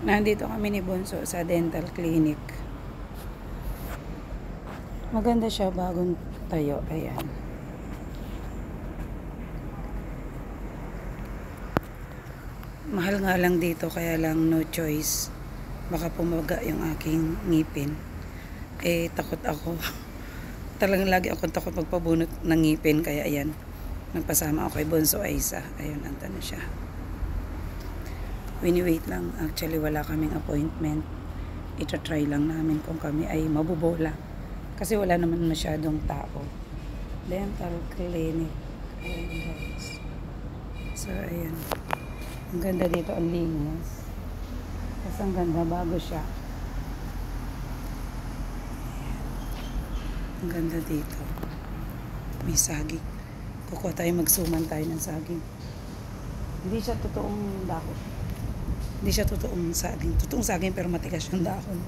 Nandito kami ni Bunso sa dental clinic. Maganda siya, bagong tayo. Ayan. Mahal nga lang dito, kaya lang no choice. Baka pumaga yung aking ngipin. Takot ako. Talagang lagi akong takot magpabunot ng ngipin. Kaya ayan, nagpasama ako kay Bunso Aiza. Ayun, anta na siya. Wini-wait lang. Actually, wala kaming appointment. Ita-try lang namin kung kami ay mabubola. Kasi wala naman masyadong tao. Dental clinic. Ayan, guys. So, ayan. Ang ganda dito, ang linis. Tapos ang ganda, bago siya. Ayan. Ang ganda dito. May saging. Kukuha tayo, magsuman tayo ng saging. Hindi siya totoong dahon. Hindi siya totoong saging. Totoong saging pero matigas yung dahon.